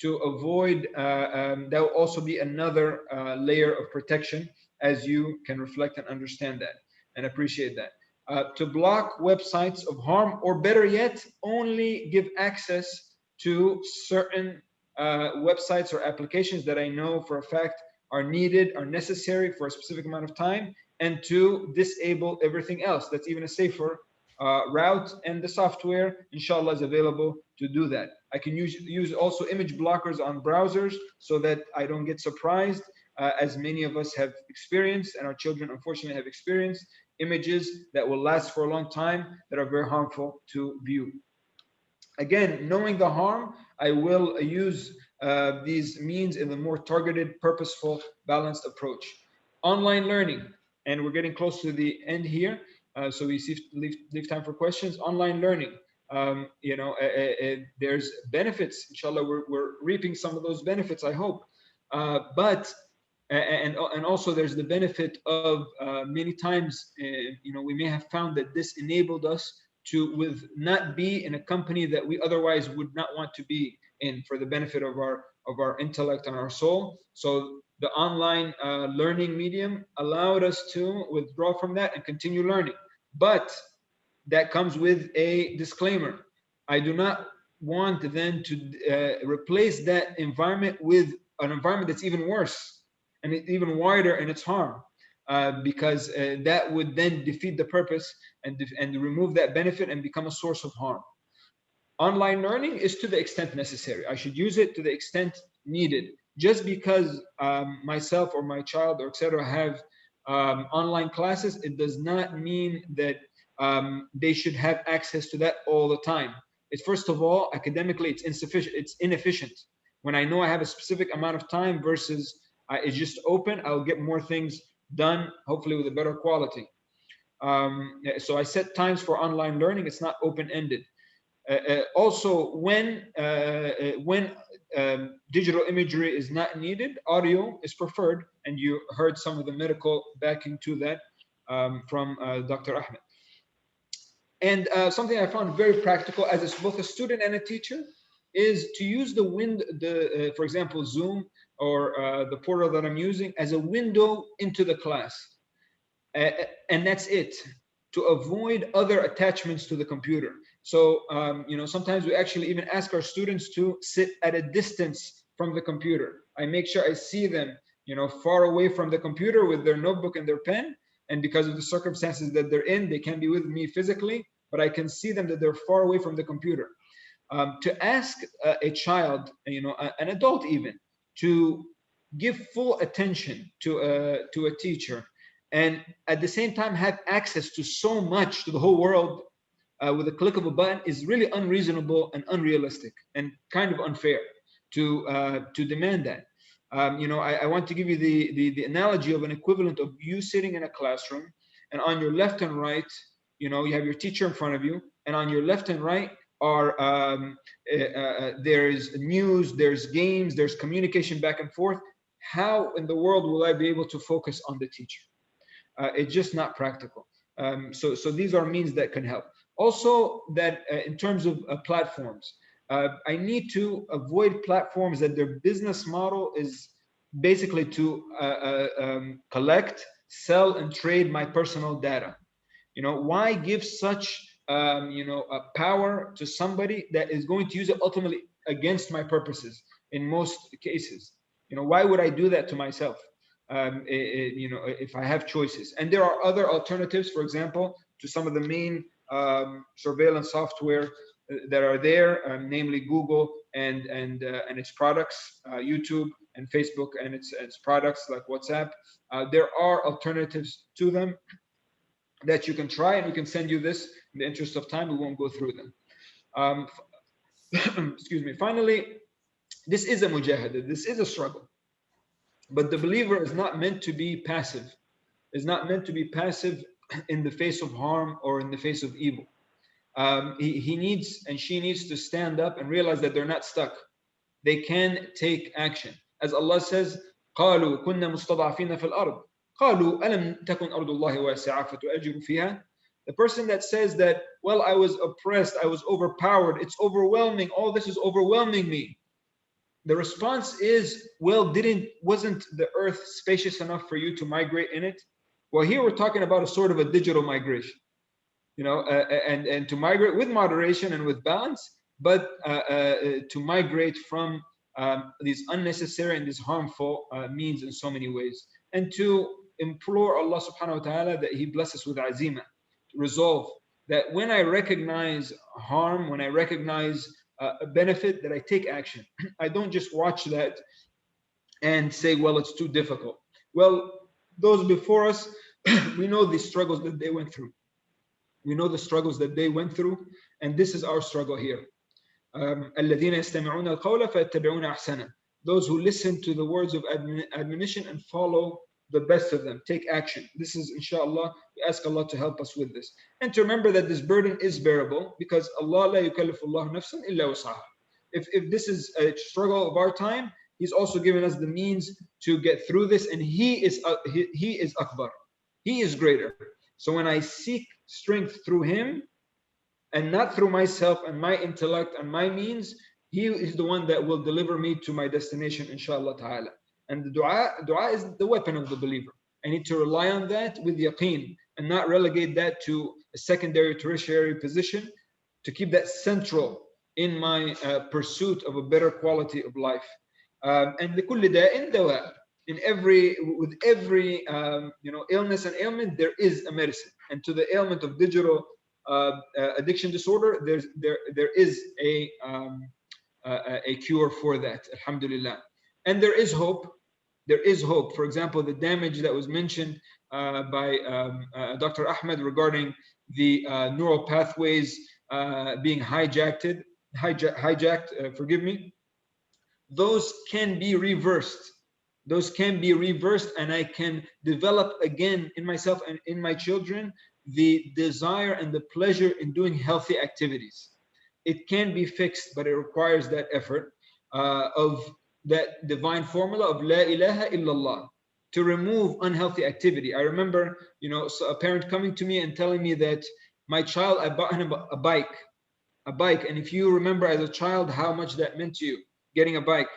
to avoid, that will also be another layer of protection, as you can reflect and understand that and appreciate that. To block websites of harm, or better yet, only give access to certain websites or applications that I know for a fact are needed, are necessary for a specific amount of time, and to disable everything else. That's even a safer route, and the software, inshallah, is available to do that. I can use also image blockers on browsers so that I don't get surprised, as many of us have experienced, and our children unfortunately have experienced, images that will last for a long time that are very harmful to view. Again, knowing the harm, I will use these means in a more targeted, purposeful, balanced approach. Online learning, and we're getting close to the end here, so we leave time for questions. Online learning, there's benefits. Inshallah, we're reaping some of those benefits, I hope. And also there's the benefit of many times, we may have found that this enabled us to not be in a company that we otherwise would not want to be in, for the benefit of our intellect and our soul. So the online learning medium allowed us to withdraw from that and continue learning. But that comes with a disclaimer. I do not want then to replace that environment with an environment that's even worse and even wider in its harm, because that would then defeat the purpose and remove that benefit and become a source of harm. Online learning is to the extent necessary. I should use it to the extent needed. Just because myself or my child or etc. have online classes, it does not mean that they should have access to that all the time. It's, first of all, academically, it's insufficient, it's inefficient. When I know I have a specific amount of time versus it's just open, I'll get more things done, hopefully with a better quality. So I set times for online learning. It's not open-ended. Also, when digital imagery is not needed, audio is preferred, and you heard some of the medical backing to that from Dr. Ahmed. And something I found very practical as both a student and a teacher is to use for example, Zoom or the portal that I'm using as a window into the class. And that's it, to avoid other attachments to the computer. So, sometimes we actually even ask our students to sit at a distance from the computer. I make sure I see them, far away from the computer with their notebook and their pen. And because of the circumstances that they're in, they can't be with me physically, but I can see them that they're far away from the computer. To ask a child, an adult even, to give full attention to a teacher, and at the same time have access to so much, to the whole world, with a click of a button, is really unreasonable and unrealistic and kind of unfair to demand that. I want to give you the analogy of an equivalent of you sitting in a classroom, and on your left and right, you have your teacher in front of you, and on your left and right are there's news, there's games, there's communication back and forth. How in the world will I be able to focus on the teacher? It's just not practical. So these are means that can help. Also, that in terms of platforms, I need to avoid platforms that their business model is basically to collect, sell, and trade my personal data. Why give such a power to somebody that is going to use it ultimately against my purposes in most cases? Why would I do that to myself? If I have choices. And there are other alternatives, for example, to some of the main surveillance software that are there, namely Google and its products, YouTube and Facebook and its products like WhatsApp. There are alternatives to them that you can try, and we can send you this. In the interest of time, we won't go through them. Excuse me. Finally, this is a mujahada. This is a struggle. But the believer is not meant to be passive. Is not meant to be passive in the face of harm or in the face of evil. He needs and she needs to stand up and realize that they're not stuck. They can take action. As Allah says, قالوا كنا مستضعفين في الأرض قالوا ألم تكن أرض الله واسعة فتهاجروا فيها. The person that says that, well, I was oppressed, I was overpowered, it's overwhelming, all this is overwhelming me. The response is, well, wasn't the earth spacious enough for you to migrate in it? Well, here we're talking about a sort of a digital migration, and to migrate with moderation and with balance, but to migrate from these unnecessary and these harmful means in so many ways, and to implore Allah subhanahu wa ta'ala that He bless us with azima, resolve, that when I recognize harm, when I recognize a benefit, that I take action. I don't just watch that and say, well, it's too difficult. Well, those before us, we know the struggles that they went through. We know the struggles that they went through, and this is our struggle here. الَّذِينَ يَسْتَمِعُونَ الْقَوْلَ فَيَتَّبِعُونَ أَحْسَنَهُ. Those who listen to the words of admonition and follow the best of them, take action. This is, inshallah, we ask Allah to help us with this. And to remember that this burden is bearable, because Allah la yukallifu Allah nafsan illa wus'aha. If this is a struggle of our time, He's also given us the means to get through this, and He is Akbar. He is greater. So when I seek strength through Him and not through myself and my intellect and my means, He is the one that will deliver me to my destination, inshallah ta'ala. And the dua is the weapon of the believer. I need to rely on that with yaqeen and not relegate that to a secondary, tertiary position, to keep that central in my pursuit of a better quality of life. And لكل داء دواء. With every illness and ailment, there is a medicine. And to the ailment of digital addiction disorder, there is a cure for that, alhamdulillah. And there is hope. There is hope. For example, the damage that was mentioned by Dr. Ahmed regarding the neural pathways being hijacked, forgive me, those can be reversed. Those can be reversed, and I can develop again in myself and in my children the desire and the pleasure in doing healthy activities. It can be fixed, but it requires that effort of that divine formula of La ilaha illallah, to remove unhealthy activity. I remember, a parent coming to me and telling me that my child, I bought him a bike. And if you remember as a child how much that meant to you, getting a bike,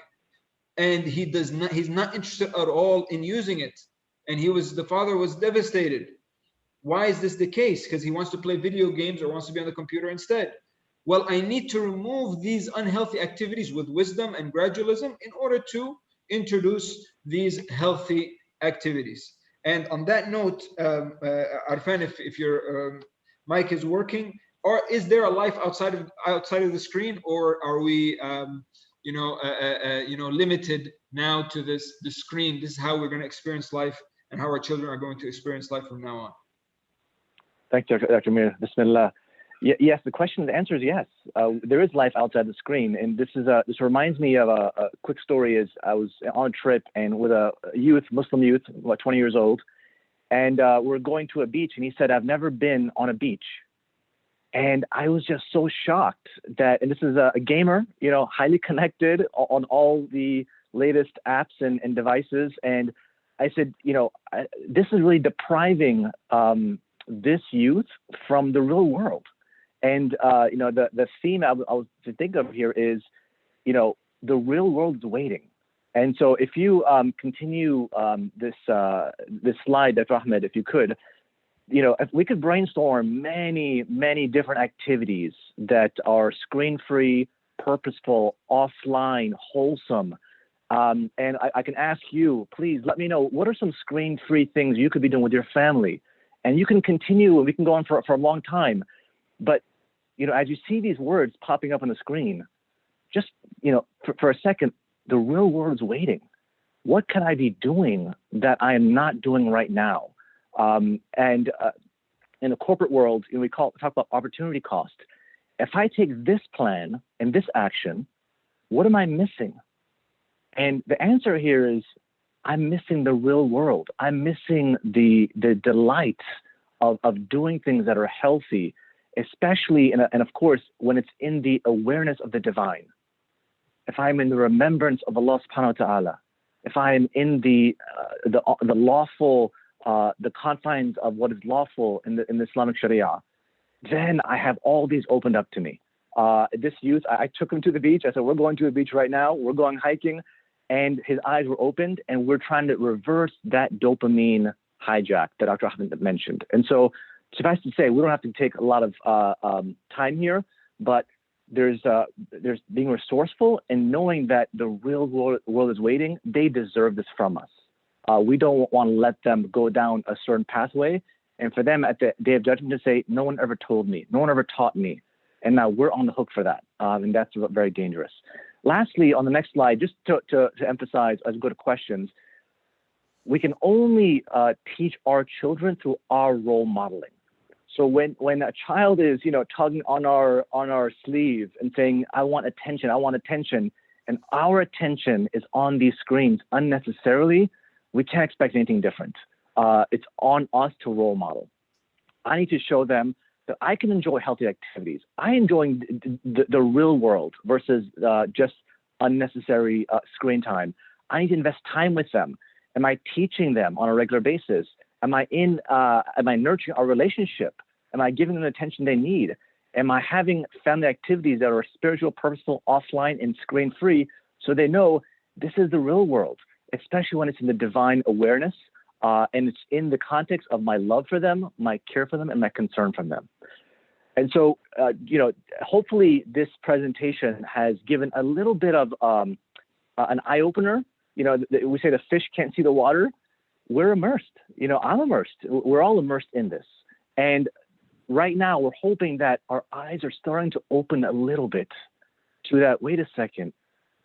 and he's not interested at all in using it, and the father was devastated. Why is this the case? Because he wants to play video games or wants to be on the computer instead. Well, I need to remove these unhealthy activities with wisdom and gradualism in order to introduce these healthy activities. And on that note, Arfan, if your mic is working, or is there a life outside of the screen, or are we limited now to the screen? This is how we're going to experience life, and how our children are going to experience life from now on. Thank you, Dr. Mir. Bismillah. Yes, the answer is yes. There is life outside the screen, and this reminds me of a quick story. Is I was on a trip and with a Muslim youth, about 20 years old, and we're going to a beach, and he said, "I've never been on a beach." And I was just so shocked that, and this is a gamer, highly connected on all the latest apps and devices. And I said, this is really depriving this youth from the real world. And, the theme I was to think of here is, the real world is waiting. And so if you continue this slide, Dr. Ahmed, if you could, if we could brainstorm many, many different activities that are screen-free, purposeful, offline, wholesome. And I can ask you, please let me know, what are some screen-free things you could be doing with your family? And you can continue, and we can go on for a long time. But, as you see these words popping up on the screen, just, for a second, the real world is waiting. What can I be doing that I am not doing right now? And in the corporate world, we talk about opportunity cost. If I take this plan and this action, what am I missing? And the answer here is, I'm missing the real world. I'm missing the delight of doing things that are healthy, especially, and of course, when it's in the awareness of the divine. If I'm in the remembrance of Allah subhanahu wa ta'ala, if I am in the lawful, the confines of what is lawful in the Islamic Sharia, then I have all these opened up to me. This youth, I took him to the beach. I said, we're going to the beach right now. We're going hiking. And his eyes were opened, and we're trying to reverse that dopamine hijack that Dr. Ahmed mentioned. And so, suffice to say, we don't have to take a lot of time here, but there's being resourceful and knowing that the real world is waiting. They deserve this from us. We don't want to let them go down a certain pathway. And for them at the day of judgment to say, no one ever told me, no one ever taught me. And now we're on the hook for that. And that's very dangerous. Lastly, on the next slide, just to emphasize as we go to questions, we can only teach our children through our role modeling. So when a child is, tugging on our sleeve and saying, I want attention, and our attention is on these screens unnecessarily, we can't expect anything different. It's on us to role model. I need to show them that I can enjoy healthy activities. I enjoy the real world versus just unnecessary screen time. I need to invest time with them. Am I teaching them on a regular basis? Am I nurturing our relationship? Am I giving them the attention they need? Am I having family activities that are spiritual, purposeful, offline, and screen-free, so they know this is the real world, especially when it's in the divine awareness, and it's in the context of my love for them, my care for them, and my concern for them. And so, hopefully this presentation has given a little bit of an eye-opener. We say the fish can't see the water. We're immersed. I'm immersed. We're all immersed in this. And right now, we're hoping that our eyes are starting to open a little bit to that. Wait a second.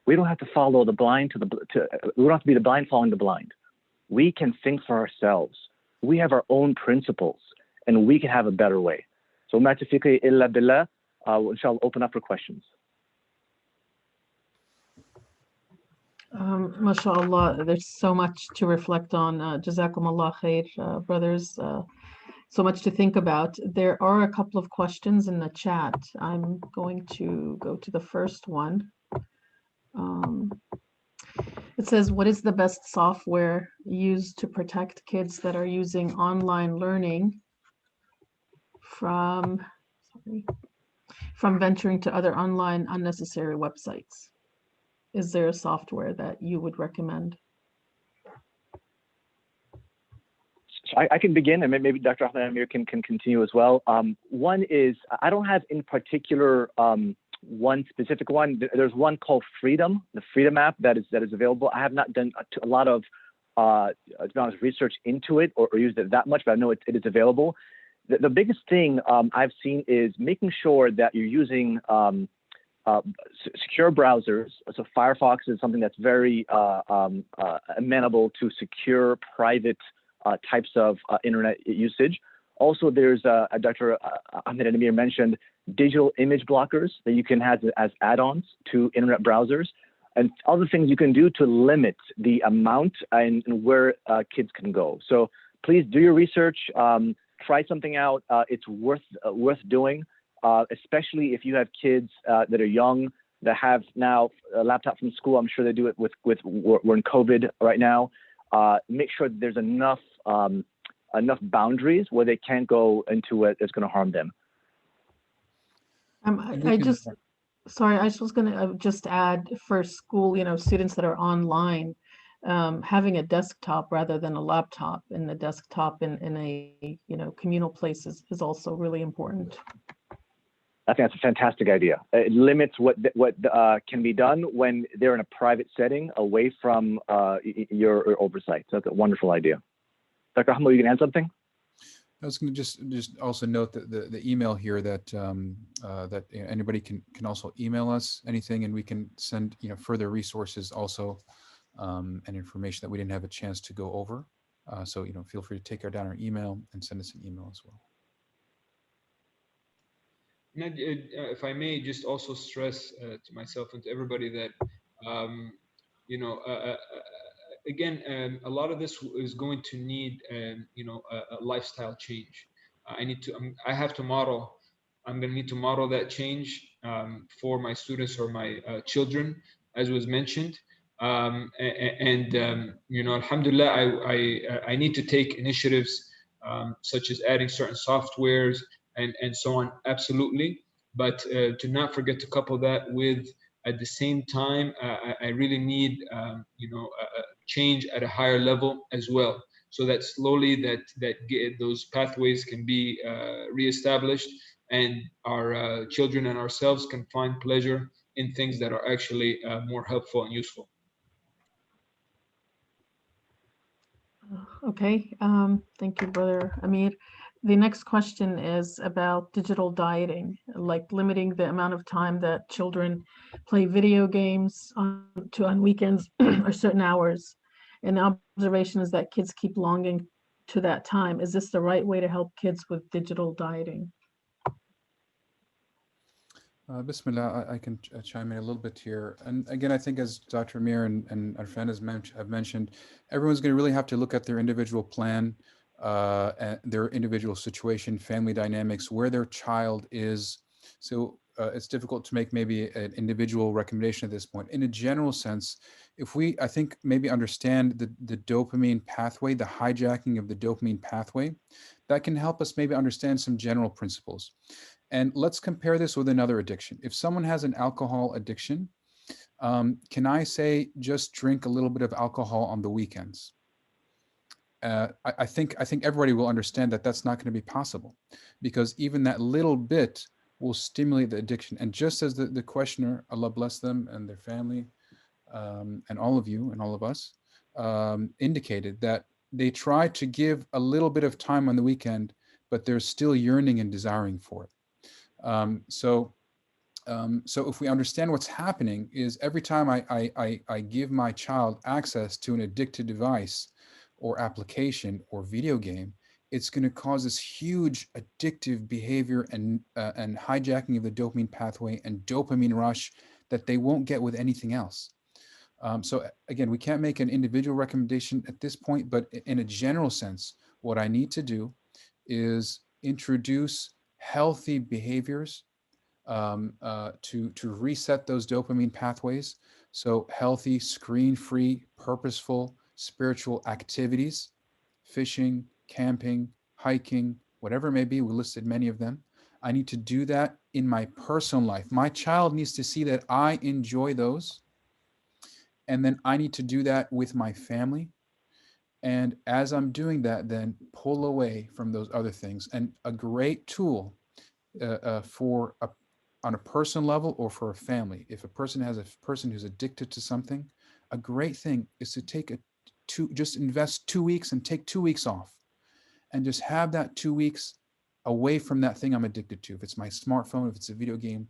We don't have to follow the blind we don't have to be the blind following the blind. We can think for ourselves. We have our own principles, and we can have a better way. So, ma tawfiqi illa billah. Inshallah, open up for questions. MashaAllah, there's so much to reflect on. Jazakumullah khair, brothers. So much to think about. There are a couple of questions in the chat. I'm going to go to the first one. It says, what is the best software used to protect kids that are using online learning from venturing to other online unnecessary websites? Is there a software that you would recommend? So I can begin, and maybe Dr. Ahmed Amir can continue as well. One is, I don't have in particular one specific one. There's one called Freedom, the Freedom app that is available. I have not done a lot of to be honest, research into it or used it that much, but I know it is available. The biggest thing I've seen is making sure that you're using secure browsers. So Firefox is something that's very amenable to secure, private types of internet usage. Also, there's Dr. Ahmed Amir mentioned digital image blockers that you can have as add-ons to internet browsers, and other things you can do to limit the amount and where kids can go. So please do your research, try something out. It's worth doing, especially if you have kids that are young, that have now a laptop from school. I'm sure they do it with we're in COVID right now. Make sure that there's enough boundaries where they can't go into it that's going to harm them. I was going to just add for school, students that are online, having a desktop rather than a laptop, and the desktop in a communal place is also really important. I think that's a fantastic idea. It limits what can be done when they're in a private setting away from your oversight. So that's a wonderful idea. Dr. Hamel, you can add something? I was going to just also note that the email here that anybody can also email us anything, and we can send further resources also and information that we didn't have a chance to go over. So feel free to take down our email and send us an email as well. If I may just also stress to myself and to everybody that again, a lot of this is going to need, a lifestyle change. I have to model. I'm going to need to model that change for my students or my children, as was mentioned. Alhamdulillah, I need to take initiatives such as adding certain softwares and so on. Absolutely, but to not forget to couple that with, at the same time, I really need a change at a higher level as well, so that slowly those pathways can be reestablished, and our children and ourselves can find pleasure in things that are actually more helpful and useful. Okay, thank you, Brother Amir. The next question is about digital dieting, like limiting the amount of time that children play video games on weekends or certain hours. And the observation is that kids keep longing to that time. Is this the right way to help kids with digital dieting? Bismillah, I can chime in a little bit here. And again, I think as Dr. Amir and our friend have mentioned, everyone's going to really have to look at their individual plan, and their individual situation, family dynamics, where their child is. So it's difficult to make maybe an individual recommendation at this point. In a general sense, if we, I think, maybe understand the dopamine pathway, the hijacking of the dopamine pathway, that can help us maybe understand some general principles. And let's compare this with another addiction. If someone has an alcohol addiction, can I say just drink a little bit of alcohol on the weekends? I think everybody will understand that that's not going to be possible, because even that little bit will stimulate the addiction. And just as the questioner, Allah bless them and their family, and all of you and all of us, indicated that they try to give a little bit of time on the weekend, but they're still yearning and desiring for it. So if we understand what's happening is every time I give my child access to an addictive device or application or video game, it's going to cause this huge addictive behavior and hijacking of the dopamine pathway and dopamine rush that they won't get with anything else. So again, we can't make an individual recommendation at this point, but in a general sense, what I need to do is introduce healthy behaviors to reset those dopamine pathways. So healthy, screen-free, purposeful, spiritual activities, fishing, camping, hiking, whatever it may be. We listed many of them. I need to do that in my personal life. My child needs to see that I enjoy those. And then I need to do that with my family. And as I'm doing that, then pull away from those other things. And a great tool on a personal level or for a family, if a person has a person who's addicted to something, a great thing is to just invest 2 weeks and take 2 weeks off, and just have that 2 weeks away from that thing I'm addicted to. If it's my smartphone, if it's a video game,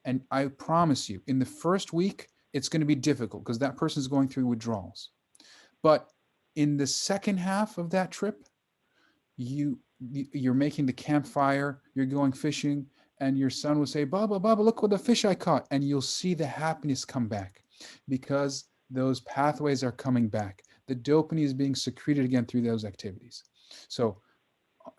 and I promise you, in the first week, it's going to be difficult because that person's going through withdrawals. But in the second half of that trip, you're making the campfire, you're going fishing, and your son will say, Baba, Baba, look what the fish I caught. And you'll see the happiness come back because those pathways are coming back. The dopamine is being secreted again through those activities. So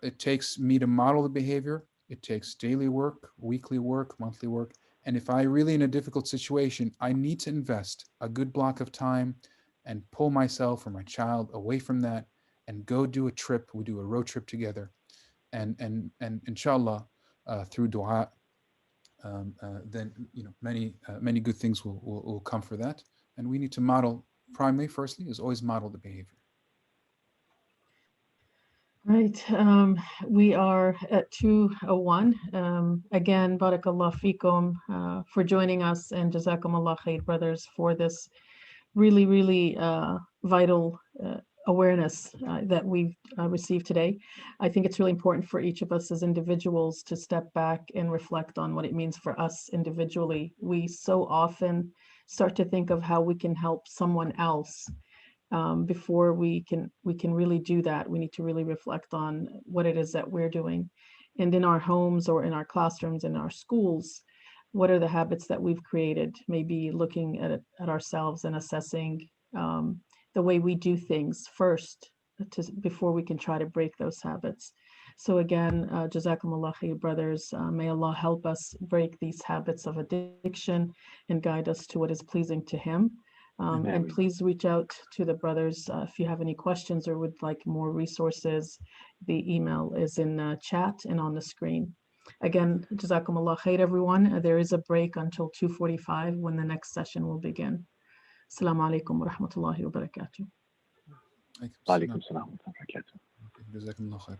it takes me to model the behavior. It takes daily work, weekly work, monthly work. And if I really in a difficult situation, I need to invest a good block of time and pull myself or my child away from that and go do a trip. We do a road trip together. And inshallah, through dua, then many good things will come for that. And we need to model, primarily, firstly, is always model the behavior. Right. We are at 2:01. Again, barakallah fikum for joining us, and jazakumullah khair, brothers, for this really, really vital awareness that we've received today. I think it's really important for each of us as individuals to step back and reflect on what it means for us individually. We so often start to think of how we can help someone else. Before we can really do that, we need to really reflect on what it is that we're doing. And in our homes or in our classrooms, in our schools, what are the habits that we've created? Maybe looking at ourselves and assessing the way we do things first before we can try to break those habits. So again, jazakumullah khair, brothers. May Allah help us break these habits of addiction and guide us to what is pleasing to Him. And please reach out to the brothers if you have any questions or would like more resources. The email is in chat and on the screen. Again, jazakumullah khair, everyone. There is a break until 2:45 when the next session will begin. Assalamu alaikum wa rahmatullahi wa barakatuh. Wa alaikum salam wa rahmatullahi wa barakatuh. Jazakumullah khair.